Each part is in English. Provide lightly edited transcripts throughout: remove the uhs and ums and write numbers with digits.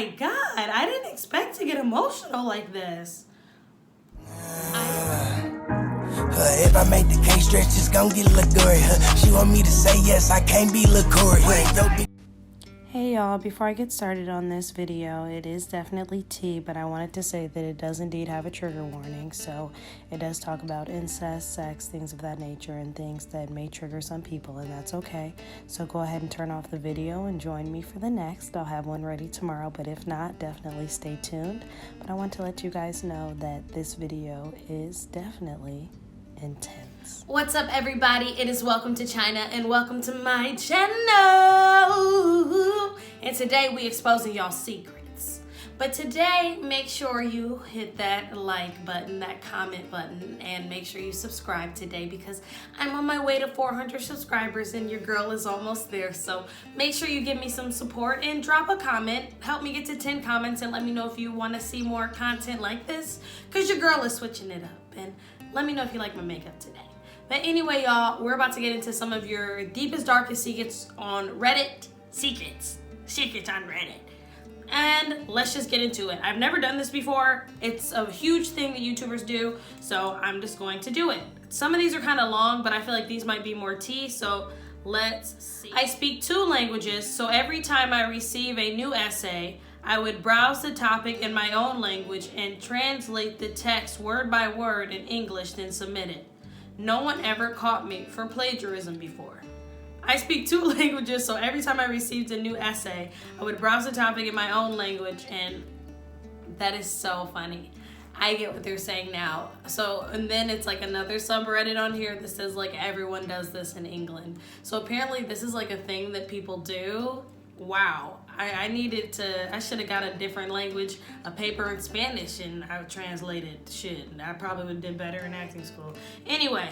my God, I didn't expect to get emotional like this. If I make the cake stretch, it's gon' get Liguria. She want me to say yes, I can't be Liguria. Hey y'all, before I get started on this video, it is definitely tea, but I wanted to say that it does indeed have a trigger warning. So it does talk about incest, sex, things of that nature, and things that may trigger some people, and that's okay. So go ahead and turn off the video and join me for the next. I'll have one ready tomorrow, but if not, definitely stay tuned. But I want to let you guys know that this video is definitely intense. What's up, everybody? It is WelcometoChynna, and welcome to my channel. And today we exposing y'all secrets. But today, make sure you hit that like button, that comment button, and make sure you subscribe today because I'm on my way to 400 subscribers and your girl is almost there. So make sure you give me some support and drop a comment. Help me get to 10 comments and let me know if you want to see more content like this because your girl is switching it up. And let me know if you like my makeup today. But anyway, y'all, we're about to get into some of your deepest, darkest secrets on Reddit. Secrets on Reddit. And let's just get into it. I've never done this before. It's a huge thing that YouTubers do, so I'm just going to do it. Some of these are kind of long, but I feel like these might be more tea, so let's see. I speak 2 languages, so every time I receive a new essay, I would browse the topic in my own language and translate the text word by word in English, then submit it. No one ever caught me for plagiarism before. I speak 2 languages, so every time I received a new essay, I would browse the topic in my own language, and that is so funny. I get what they're saying now. So, and then it's like another subreddit on here that says like everyone does this in England. So apparently this is like a thing that people do. Wow. I should have got a different language, a paper in Spanish, and I translated shit. I probably would have did better in acting school. Anyway,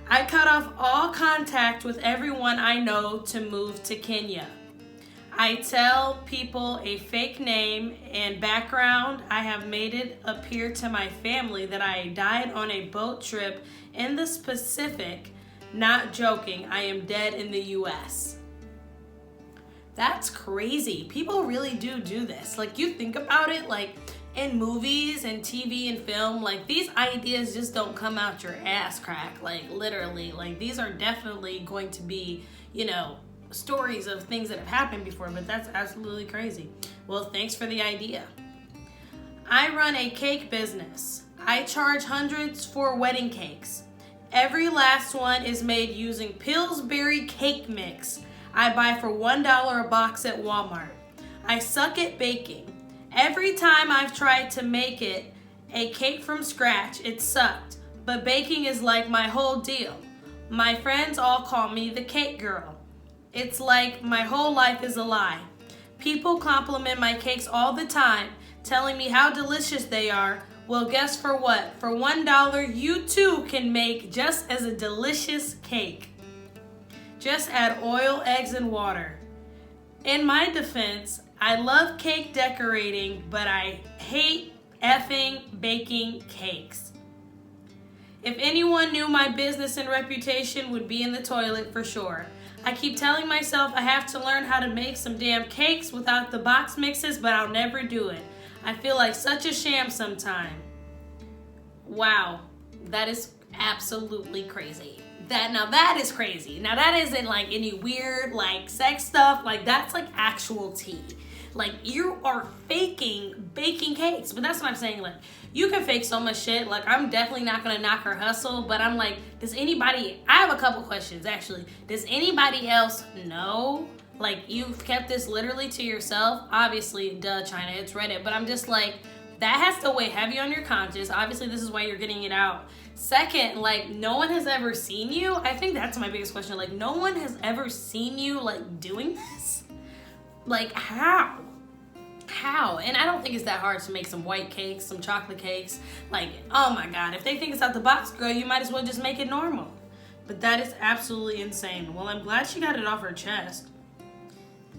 I cut off all contact with everyone I know to move to Kenya. I tell people a fake name and background. I have made it appear to my family that I died on a boat trip in the Pacific. Not joking, I am dead in the US. That's crazy. People really do this. Like, you think about it, like in movies and TV and film, like these ideas just don't come out your ass crack. Like literally, like these are definitely going to be, you know, stories of things that have happened before, but that's absolutely crazy. Well, thanks for the idea. I run a cake business. I charge hundreds for wedding cakes. Every last one is made using Pillsbury cake mix. I buy for $1 a box at Walmart. I suck at baking. Every time I've tried to make a cake from scratch, it sucked. But baking is like my whole deal. My friends all call me the cake girl. It's like my whole life is a lie. People compliment my cakes all the time, telling me how delicious they are. Well, guess for what? For $1, you too can make just as a delicious cake. Just add oil, eggs, and water. In my defense, I love cake decorating, but I hate effing baking cakes. If anyone knew my business and reputation would be in the toilet for sure. I keep telling myself I have to learn how to make some damn cakes without the box mixes, but I'll never do it. I feel like such a sham sometime. Wow, that is absolutely crazy. That is crazy. Now that isn't like any weird like sex stuff. Like that's like actual tea. Like you are faking baking cakes. But that's what I'm saying. Like you can fake so much shit. Like I'm definitely not gonna knock her hustle. But I'm like, I have a couple questions actually. Does anybody else know? Like you've kept this literally to yourself? Obviously, duh, Chynna, it's Reddit. But I'm just like, that has to weigh heavy on your conscience. Obviously, this is why you're getting it out. Second, like, no one has ever seen you. I think that's my biggest question. Like, no one has ever seen you, like, doing this? Like, how? How? And I don't think it's that hard to make some white cakes, some chocolate cakes. Like, oh my God. If they think it's out the box, girl, you might as well just make it normal. But that is absolutely insane. Well, I'm glad she got it off her chest.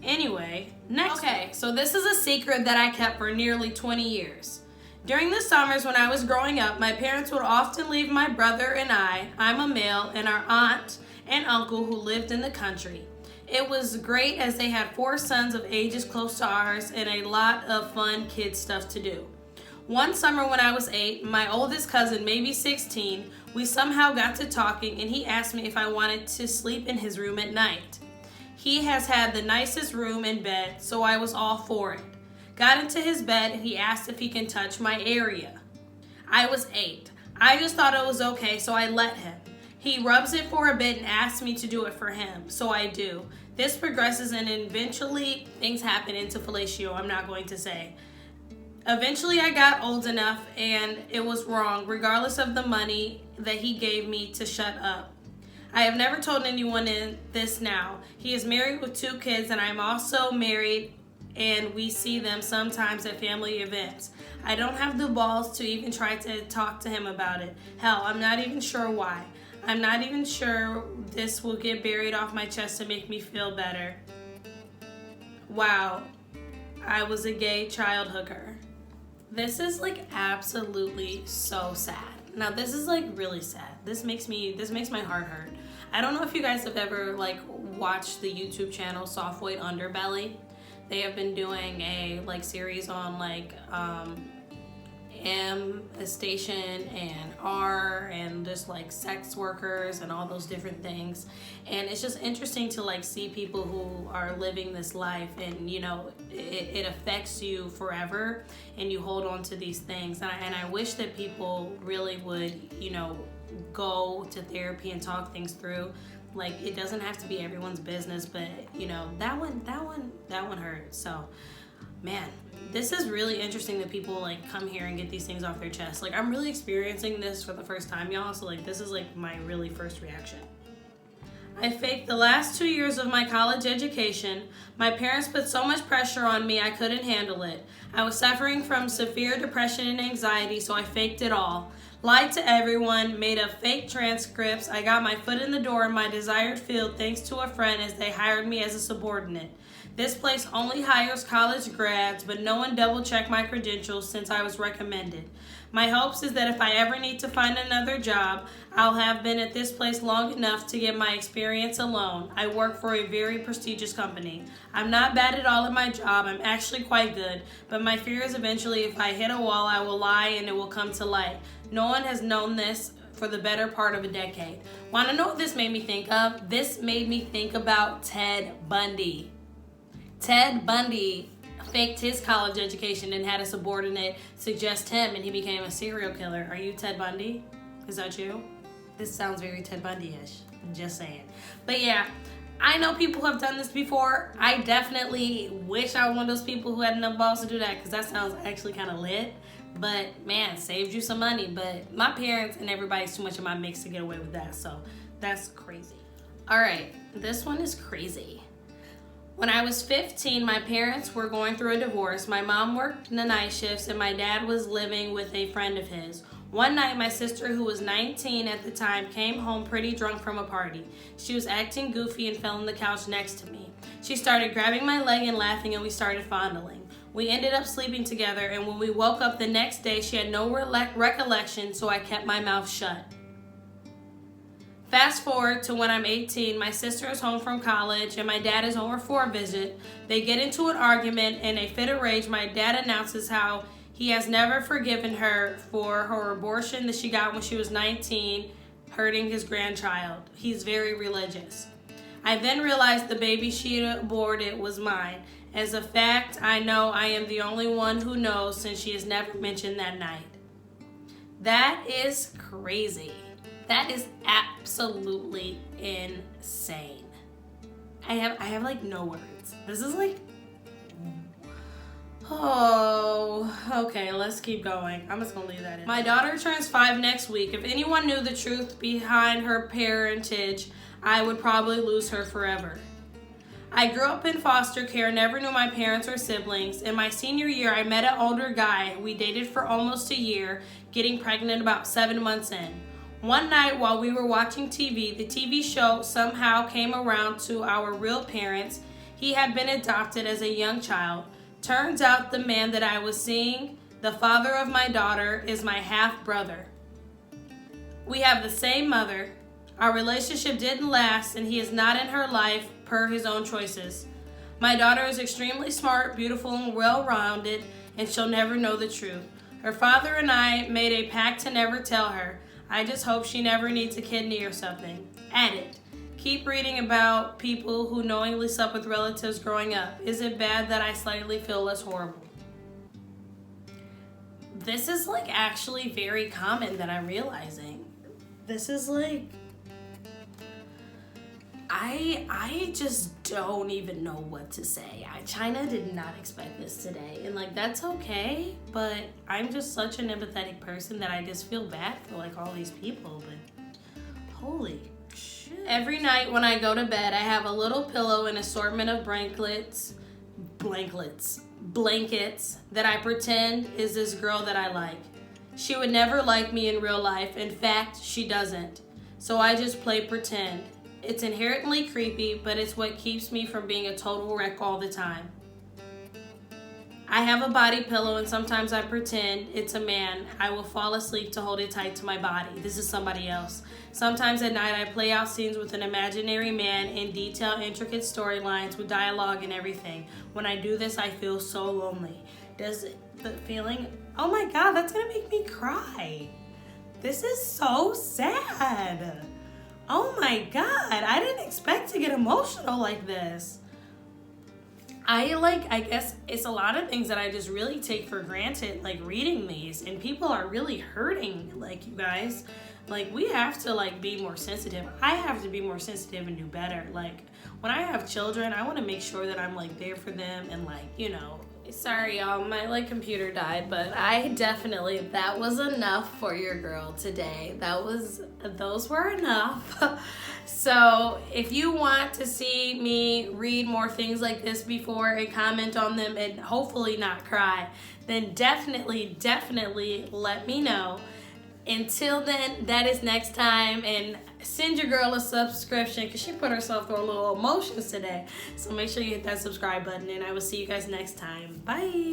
Anyway, next. Okay, so this is a secret that I kept for nearly 20 years. During the summers when I was growing up, my parents would often leave my brother and I'm a male, and our aunt and uncle who lived in the country. It was great as they had 4 sons of ages close to ours and a lot of fun kid stuff to do. One summer when I was 8, my oldest cousin, maybe 16, we somehow got to talking and he asked me if I wanted to sleep in his room at night. He has had the nicest room and bed, so I was all for it. Got into his bed and he asked if he can touch my area. I was 8. I just thought it was okay, so I let him. He rubs it for a bit and asks me to do it for him, so I do. This progresses and eventually things happen into fellatio, I'm not going to say. Eventually I got old enough and it was wrong, regardless of the money that he gave me to shut up. I have never told anyone this now. He is married with 2 kids and I'm also married and we see them sometimes at family events. I don't have the balls to even try to talk to him about it. Hell, I'm not even sure why. I'm not even sure this will get buried off my chest to make me feel better. Wow, I was a gay child hooker. This is like absolutely so sad. Now this is like really sad. This makes my heart hurt. I don't know if you guys have ever like watched the YouTube channel Softweight Underbelly. They have been doing a like series on like M station and R and just like sex workers and all those different things, and it's just interesting to like see people who are living this life and you know it affects you forever and you hold on to these things, and I wish that people really would you know go to therapy and talk things through. Like it doesn't have to be everyone's business, but you know that one hurt. So man, this is really interesting that people like come here and get these things off their chest. Like I'm really experiencing this for the first time, y'all, so like this is like my really first reaction. I faked the last 2 years of my college education. My parents put so much pressure on me I couldn't handle it. I was suffering from severe depression and anxiety, so I faked it all. Lied to everyone, made up fake transcripts. I got my foot in the door in my desired field thanks to a friend as they hired me as a subordinate. This place only hires college grads, but no one double-checked my credentials since I was recommended. My hopes is that if I ever need to find another job, I'll have been at this place long enough to get my experience alone. I work for a very prestigious company. I'm not bad at all at my job. I'm actually quite good, but my fear is eventually if I hit a wall, I will lie and it will come to light. No one has known this for the better part of a decade. Want to know what this made me think of? This made me think about Ted Bundy. Ted Bundy faked his college education and had a subordinate suggest him and he became a serial killer. Are you Ted Bundy? Is that you? This sounds very Ted Bundy-ish. Just saying. But yeah, I know people have done this before. I definitely wish I was one of those people who had enough balls to do that because that sounds actually kind of lit. But man, saved you some money. But my parents and everybody's too much in my mix to get away with that. So that's crazy. All right, this one is crazy. When I was 15, my parents were going through a divorce. My mom worked the night shifts and my dad was living with a friend of his. One night, my sister, who was 19 at the time, came home pretty drunk from a party. She was acting goofy and fell on the couch next to me. She started grabbing my leg and laughing and we started fondling. We ended up sleeping together and when we woke up the next day, she had no recollection, so I kept my mouth shut. Fast forward to when I'm 18, my sister is home from college and my dad is over for a visit. They get into an argument and in a fit of rage, my dad announces how he has never forgiven her for her abortion that she got when she was 19, hurting his grandchild. He's very religious. I then realized the baby she aborted was mine. As a fact, I know I am the only one who knows since she has never mentioned that night. That is crazy. That is absolutely insane. I have like no words. This is like, oh, okay, let's keep going. I'm just gonna leave that in. My daughter turns 5 next week. If anyone knew the truth behind her parentage, I would probably lose her forever. I grew up in foster care, never knew my parents or siblings. In my senior year, I met an older guy. We dated for almost a year, getting pregnant about 7 months in. One night while we were watching TV, the TV show somehow came around to our real parents. He had been adopted as a young child. Turns out the man that I was seeing, the father of my daughter, is my half-brother. We have the same mother. Our relationship didn't last and he is not in her life per his own choices. My daughter is extremely smart, beautiful, and well-rounded, and she'll never know the truth. Her father and I made a pact to never tell her. I just hope she never needs a kidney or something. Added, keep reading about people who knowingly slept with relatives growing up. Is it bad that I slightly feel less horrible? This is like actually very common that I'm realizing. This is like, I just don't even know what to say. Chyna did not expect this today, and like that's okay, but I'm just such an empathetic person that I just feel bad for like all these people, but holy shit. Every night when I go to bed, I have a little pillow and assortment of blankets that I pretend is this girl that I like. She would never like me in real life. In fact, she doesn't. So I just play pretend. It's inherently creepy, but it's what keeps me from being a total wreck all the time. I have a body pillow and sometimes I pretend it's a man. I will fall asleep to hold it tight to my body. This is somebody else. Sometimes at night I play out scenes with an imaginary man and detail intricate storylines with dialogue and everything. When I do this, I feel so lonely. Does the feeling, oh my God, that's gonna make me cry. This is so sad. Oh my God, I didn't expect to get emotional like this. I guess it's a lot of things that I just really take for granted, like reading these, and people are really hurting, like you guys. Like we have to like be more sensitive. I have to be more sensitive and do better. Like when I have children, I want to make sure that I'm like there for them and like, you know, sorry y'all, my like computer died, but that was enough for your girl today. Those were enough. So if you want to see me read more things like this before and comment on them and hopefully not cry, then definitely let me know. Until then, that is next time, and send your girl a subscription because she put herself through a little emotions today. So make sure you hit that subscribe button, and I will see you guys next time. Bye.